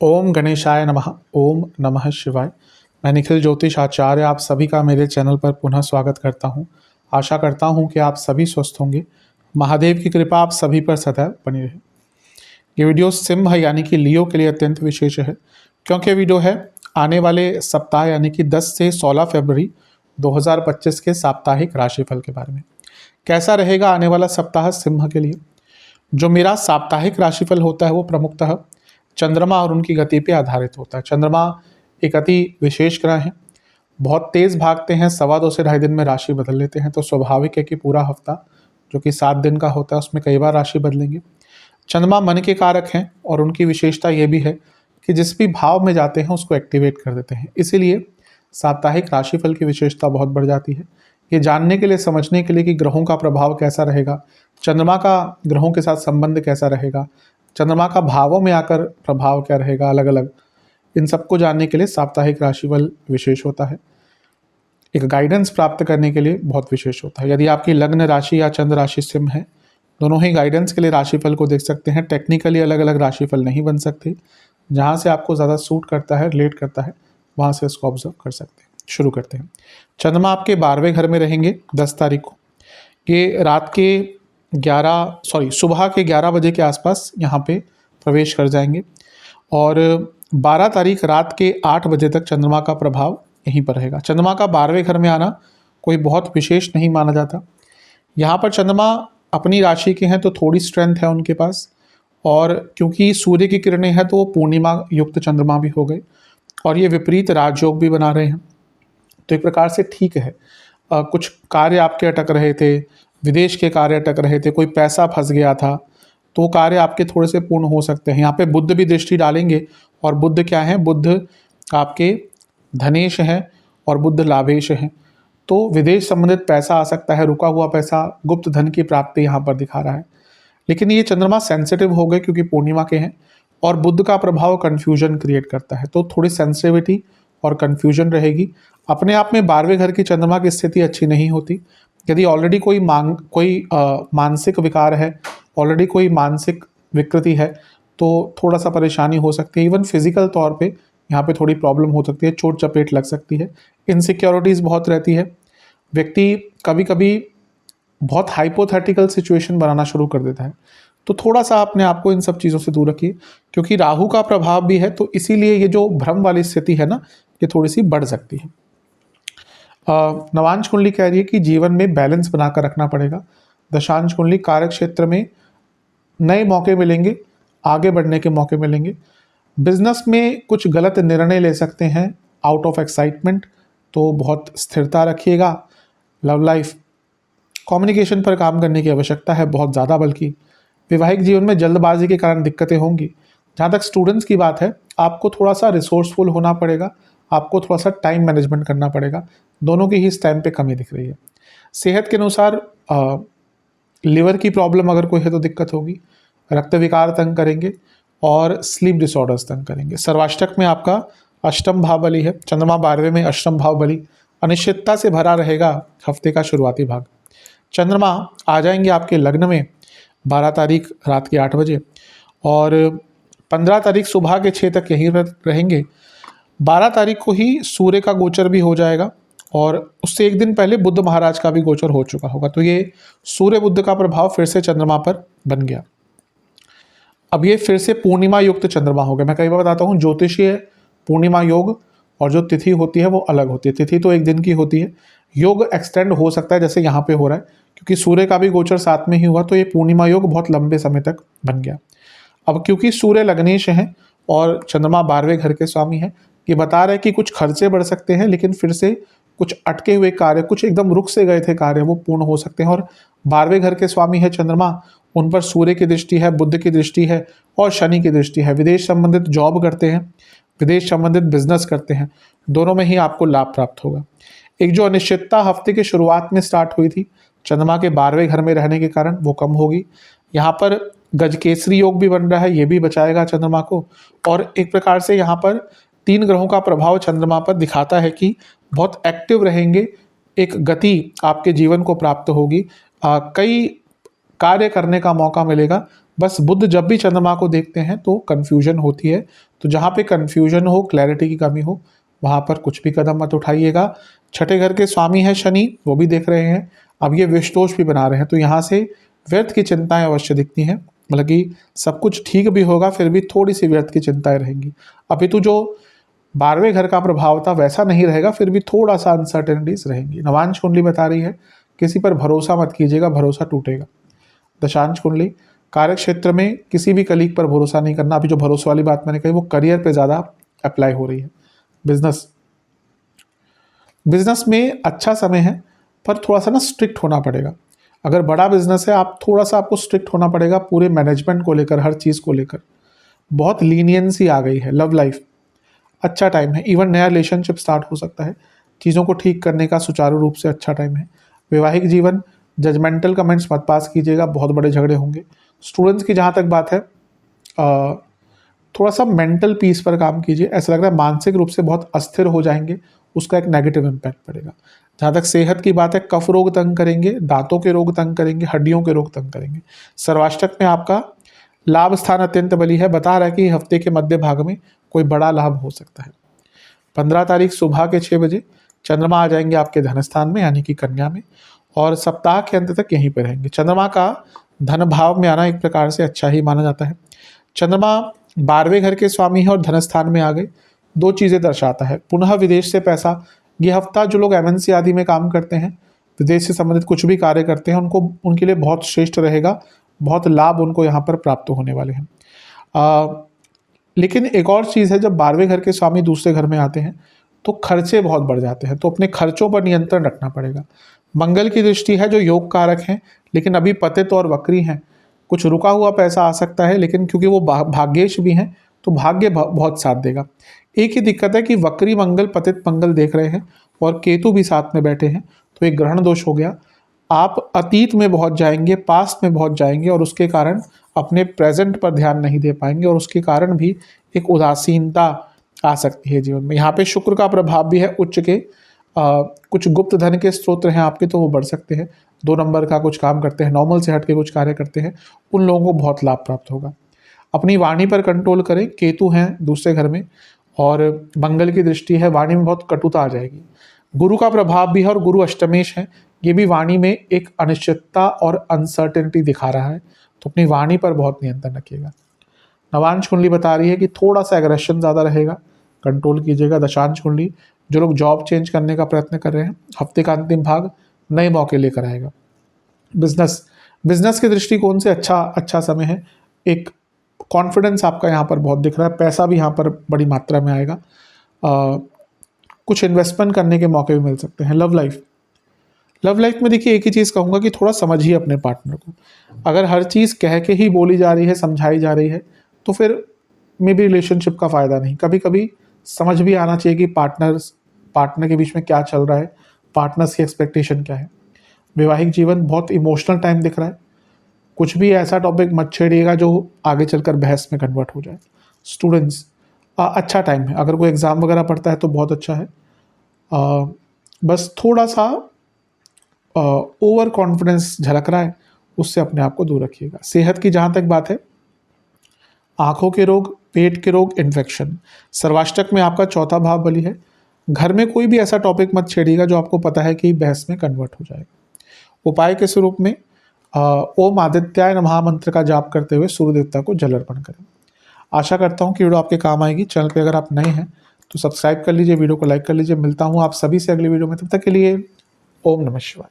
ओम गणेशाय नमः। ओम नमः शिवाय। मैं निखिल ज्योतिष आचार्य आप सभी का मेरे चैनल पर पुनः स्वागत करता हूं। आशा करता हूं कि आप सभी स्वस्थ होंगे। महादेव की कृपा आप सभी पर सदैव बनी रहे। ये वीडियो सिंह यानी कि लियो के लिए अत्यंत विशेष है, क्योंकि वीडियो है आने वाले सप्ताह यानी कि 10 से 16 फरवरी 2025 के साप्ताहिक राशिफल के बारे में। कैसा रहेगा आने वाला सप्ताह सिंह के लिए। जो मेरा साप्ताहिक राशिफल होता है वो प्रमुखतः चंद्रमा और उनकी गति पे आधारित होता है। चंद्रमा एक अति विशेष ग्रह है, बहुत तेज भागते हैं, 2.25 से 2.5 दिन में राशि बदल लेते हैं। तो स्वाभाविक है कि पूरा हफ्ता जो कि 7 दिन का होता है उसमें कई बार राशि बदलेंगे। चंद्रमा मन के कारक हैं और उनकी विशेषता ये भी है कि जिस भी भाव में जाते हैं उसको एक्टिवेट कर देते हैं। इसीलिए साप्ताहिक राशिफल की विशेषता बहुत बढ़ जाती है। ये जानने के लिए, समझने के लिए कि ग्रहों का प्रभाव कैसा रहेगा, चंद्रमा का ग्रहों के साथ संबंध कैसा रहेगा, चंद्रमा का भावों में आकर प्रभाव क्या रहेगा अलग अलग, इन सबको जानने के लिए साप्ताहिक राशिफल विशेष होता है। एक गाइडेंस प्राप्त करने के लिए बहुत विशेष होता है। यदि आपकी लग्न राशि या चंद्र राशि सिंह है, दोनों ही गाइडेंस के लिए राशिफल को देख सकते हैं। टेक्निकली अलग अलग राशिफल नहीं बन सकते। जहाँ से आपको ज़्यादा सूट करता है, रिलेट करता है, वहाँ से इसको ऑब्जर्व कर सकते हैं। शुरू करते हैं। चंद्रमा आपके 12वें घर में रहेंगे 10 तारीख को। ये सुबह के 11 बजे के आसपास यहाँ पे प्रवेश कर जाएंगे और 12 तारीख रात के 8 बजे तक चंद्रमा का प्रभाव यहीं पर रहेगा। चंद्रमा का 12वें घर में आना कोई बहुत विशेष नहीं माना जाता। यहाँ पर चंद्रमा अपनी राशि के हैं तो थोड़ी स्ट्रेंथ है उनके पास, और क्योंकि सूर्य की किरणें हैं तो वो पूर्णिमा युक्त चंद्रमा भी हो गए और ये विपरीत राजयोग भी बना रहे हैं। तो एक प्रकार से ठीक है। कुछ कार्य आपके अटक रहे थे, विदेश के कार्य अटक रहे थे, कोई पैसा फंस गया था, तो कार्य आपके थोड़े से पूर्ण हो सकते हैं। यहाँ पे बुध भी दृष्टि डालेंगे और बुध क्या है, बुध आपके धनेश हैं और बुध लाभेश हैं। तो विदेश संबंधित पैसा आ सकता है, रुका हुआ पैसा, गुप्त धन की प्राप्ति यहाँ पर दिखा रहा है। लेकिन ये चंद्रमा सेंसिटिव हो गए क्योंकि पूर्णिमा के हैं और बुध का प्रभाव कन्फ्यूजन क्रिएट करता है, तो थोड़ी सेंसिटिविटी और कन्फ्यूजन रहेगी। अपने आप में 12वें घर की चंद्रमा की स्थिति अच्छी नहीं होती। यदि ऑलरेडी कोई मानसिक विकार है, ऑलरेडी कोई मानसिक विकृति है, तो थोड़ा सा परेशानी हो सकती है। इवन फिजिकल तौर पे यहाँ पे थोड़ी प्रॉब्लम हो सकती है, चोट चपेट लग सकती है, इनसिक्योरिटीज़ बहुत रहती है। व्यक्ति कभी कभी बहुत हाइपोथेटिकल सिचुएशन बनाना शुरू कर देता है। तो थोड़ा सा अपने आप को इन सब चीज़ों से दूर रखिए, क्योंकि राहु का प्रभाव भी है, तो इसीलिए ये जो भ्रम वाली स्थिति है ना, ये थोड़ी सी बढ़ सकती है। नवांश कुंडली कह रही है कि जीवन में बैलेंस बनाकर रखना पड़ेगा। दशांश कुंडली कार्य क्षेत्र में नए मौके मिलेंगे, आगे बढ़ने के मौके मिलेंगे। बिजनेस में कुछ गलत निर्णय ले सकते हैं आउट ऑफ एक्साइटमेंट, तो बहुत स्थिरता रखिएगा। लव लाइफ, कम्युनिकेशन पर काम करने की आवश्यकता है बहुत ज़्यादा, बल्कि वैवाहिक जीवन में जल्दबाजी के कारण दिक्कतें होंगी। जहाँ तक स्टूडेंट्स की बात है, आपको थोड़ा सा रिसोर्सफुल होना पड़ेगा, आपको थोड़ा सा टाइम मैनेजमेंट करना पड़ेगा। दोनों की ही इस टाइम पे कमी दिख रही है। सेहत के अनुसार लिवर की प्रॉब्लम अगर कोई है तो दिक्कत होगी, रक्त विकार तंग करेंगे और स्लीप डिसऑर्डर्स तंग करेंगे। सर्वाष्टक में आपका अष्टम भाव बली है, चंद्रमा 12वें में अष्टम भाव बली, अनिश्चितता से भरा रहेगा हफ्ते का शुरुआती भाग। चंद्रमा आ जाएंगे आपके लग्न में 12 तारीख रात के 8 बजे और 15 तारीख सुबह के 6 तक यहीं रहेंगे। 12 तारीख को ही सूर्य का गोचर भी हो जाएगा और उससे एक दिन पहले बुध महाराज का भी गोचर हो चुका होगा। तो ये सूर्य बुध का प्रभाव फिर से चंद्रमा पर बन गया। अब ये फिर से पूर्णिमा युक्त चंद्रमा हो गया। मैं कई बार बताता हूँ, ज्योतिषीय पूर्णिमा योग और जो तिथि होती है वो अलग होती है। तिथि तो एक दिन की होती है, योग एक्सटेंड हो सकता है, जैसे यहाँ पे हो रहा है, क्योंकि सूर्य का भी गोचर साथ में ही हुआ, तो ये पूर्णिमा योग बहुत लंबे समय तक बन गया। अब क्योंकि सूर्य लग्नेश हैं और चंद्रमा 12वें घर के स्वामी हैं, ये बता रहे हैं कि कुछ खर्चे बढ़ सकते हैं, लेकिन फिर से कुछ अटके हुए कार्य, कुछ एकदम रुक से गए थे कार्य, वो पूर्ण हो सकते हैं। और 12वें घर के स्वामी है चंद्रमा, उन पर सूर्य की दृष्टि है, बुध की दृष्टि है और शनि की दृष्टि है। विदेश संबंधित जॉब करते हैं, विदेश संबंधित बिजनेस करते हैं, दोनों में ही आपको लाभ प्राप्त होगा। एक जो अनिश्चितता हफ्ते की शुरुआत में स्टार्ट हुई थी चंद्रमा के 12वें घर में रहने के कारण, वो कम होगी। यहाँ पर गजकेसरी योग भी बन रहा है, ये भी बचाएगा चंद्रमा को। और एक प्रकार से यहाँ पर 3 ग्रहों का प्रभाव चंद्रमा पर दिखाता है कि बहुत एक्टिव रहेंगे, एक गति आपके जीवन को प्राप्त होगी। कई कार्य करने का मौका मिलेगा। बस बुध जब भी चंद्रमा को देखते हैं तो कन्फ्यूजन होती है, तो जहाँ पे कन्फ्यूजन हो, क्लैरिटी की कमी हो, वहाँ पर कुछ भी कदम मत उठाइएगा। छठे घर के स्वामी हैं शनि, वो भी देख रहे हैं, अब ये विषदोष भी बना रहे हैं, तो यहाँ से व्यर्थ की चिंताएं अवश्य दिखती हैं। मतलब कि सब कुछ ठीक भी होगा, फिर भी थोड़ी सी व्यर्थ की चिंताएं रहेंगी। अपितु जो 12वें घर का प्रभाव था वैसा नहीं रहेगा, फिर भी थोड़ा सा अनसर्टेनिटीज रहेंगी। नवांश कुंडली बता रही है किसी पर भरोसा मत कीजिएगा, भरोसा टूटेगा। दशांश कुंडली कार्य क्षेत्र में किसी भी कलीग पर भरोसा नहीं करना। अभी जो भरोसे वाली बात मैंने कही वो करियर पे ज़्यादा अप्लाई हो रही है। बिजनेस में अच्छा समय है, पर थोड़ा सा ना स्ट्रिक्ट होना पड़ेगा। अगर बड़ा बिजनेस है, आप थोड़ा सा आपको स्ट्रिक्ट होना पड़ेगा पूरे मैनेजमेंट को लेकर, हर चीज़ को लेकर। बहुत लीनियंसी आ गई है। लव लाइफ अच्छा टाइम है, इवन नया रिलेशनशिप स्टार्ट हो सकता है। चीज़ों को ठीक करने का सुचारू रूप से अच्छा टाइम है। वैवाहिक जीवन जजमेंटल कमेंट्स मत पास कीजिएगा, बहुत बड़े झगड़े होंगे। स्टूडेंट्स की जहाँ तक बात है, थोड़ा सा मेंटल पीस पर काम कीजिए। ऐसा लग रहा है मानसिक रूप से बहुत अस्थिर हो जाएंगे, उसका एक नेगेटिव इम्पैक्ट पड़ेगा। जहाँ तक सेहत की बात है, कफ रोग तंग करेंगे, दांतों के रोग तंग करेंगे, हड्डियों के रोग तंग करेंगे। सर्वाष्टक में आपका लाभ स्थान अत्यंत बली है, बता रहा है कि हफ्ते के मध्य भाग में कोई बड़ा लाभ हो सकता है। 15 तारीख सुबह के 6 बजे चंद्रमा आ जाएंगे आपके धन स्थान में, यानी कि कन्या में, और सप्ताह के अंत तक यहीं पर रहेंगे। चंद्रमा का धन भाव में आना एक प्रकार से अच्छा ही माना जाता है। चंद्रमा 12वें घर के स्वामी है और धन स्थान में आ गए, दो चीज़ें दर्शाता है। पुनः विदेश से पैसा, ये हफ्ता जो लोग एमएनसी आदि में काम करते हैं, विदेश से संबंधित कुछ भी कार्य करते हैं, उनके लिए बहुत श्रेष्ठ रहेगा, बहुत लाभ उनको यहाँ पर प्राप्त होने वाले हैं। लेकिन एक और चीज़ है, जब 12वें घर के स्वामी दूसरे घर में आते हैं तो खर्चे बहुत बढ़ जाते हैं, तो अपने खर्चों पर नियंत्रण रखना पड़ेगा। मंगल की दृष्टि है जो योग कारक हैं, लेकिन अभी पतित और वक्री हैं। कुछ रुका हुआ पैसा आ सकता है, लेकिन क्योंकि वो भाग्येश भी हैं तो भाग्य बहुत साथ देगा। एक ही दिक्कत है कि वक्री मंगल पतित मंगल देख रहे हैं और केतु भी साथ में बैठे हैं, तो एक ग्रहण दोष हो गया। आप अतीत में बहुत जाएंगे, पास्ट में बहुत जाएंगे, और उसके कारण अपने प्रेजेंट पर ध्यान नहीं दे पाएंगे, और उसके कारण भी एक उदासीनता आ सकती है जीवन में। यहाँ पे शुक्र का प्रभाव भी है उच्च के, कुछ गुप्त धन के स्रोत हैं आपके, तो वो बढ़ सकते हैं। 2 नंबर का कुछ काम करते हैं, नॉर्मल से हट के कुछ कार्य करते हैं, उन लोगों को बहुत लाभ प्राप्त होगा। अपनी वाणी पर कंट्रोल करें, केतु हैं दूसरे घर में और मंगल की दृष्टि है, वाणी में बहुत कटुता आ जाएगी। गुरु का प्रभाव भी है और गुरु अष्टमेश है, ये भी वाणी में एक अनिश्चितता और अनसर्टेनिटी दिखा रहा है, तो अपनी वाणी पर बहुत नियंत्रण रखिएगा। नवांश कुंडली बता रही है कि थोड़ा सा एग्रेशन ज़्यादा रहेगा, कंट्रोल कीजिएगा। दशांश कुंडली जो लोग जॉब चेंज करने का प्रयत्न कर रहे हैं, हफ्ते का अंतिम भाग नए मौके लेकर आएगा। बिजनेस के दृष्टिकोण से अच्छा समय है। एक कॉन्फिडेंस आपका यहाँ पर बहुत दिख रहा है, पैसा भी यहाँ पर बड़ी मात्रा में आएगा। कुछ इन्वेस्टमेंट करने के मौके भी मिल सकते हैं। लव लाइफ में देखिए, एक ही चीज़ कहूँगा कि थोड़ा समझिए अपने पार्टनर को। अगर हर चीज़ कह के ही बोली जा रही है, समझाई जा रही है, तो फिर मे बी रिलेशनशिप का फ़ायदा नहीं। कभी कभी समझ भी आना चाहिए कि पार्टनर के बीच में क्या चल रहा है, पार्टनर्स की एक्सपेक्टेशन क्या है। वैवाहिक जीवन बहुत इमोशनल टाइम दिख रहा है, कुछ भी ऐसा टॉपिक मत छेड़िएगा जो आगे चलकर बहस में कन्वर्ट हो जाए। स्टूडेंट्स अच्छा टाइम है, अगर कोई एग्ज़ाम वगैरह पढ़ता है तो बहुत अच्छा है। बस थोड़ा सा ओवर कॉन्फिडेंस झलक रहा है, उससे अपने आप को दूर रखिएगा। सेहत की जहाँ तक बात है, आँखों के रोग, पेट के रोग, इन्फेक्शन। सर्वाष्टक में आपका चौथा भाव बली है। घर में कोई भी ऐसा टॉपिक मत छेड़िएगा जो आपको पता है कि बहस में कन्वर्ट हो जाएगा। उपाय के स्वरूप में ओम आदित्याय नमः मंत्र का जाप करते हुए सूर्य देवता को जल अर्पण करें। आशा करता हूँ कि वीडियो आपके काम आएगी। चैनल पे अगर आप नए हैं तो सब्सक्राइब कर लीजिए, वीडियो को लाइक कर लीजिए। मिलता हूँ आप सभी से अगली वीडियो में, तब तक के लिए ओम नमः शिवाय।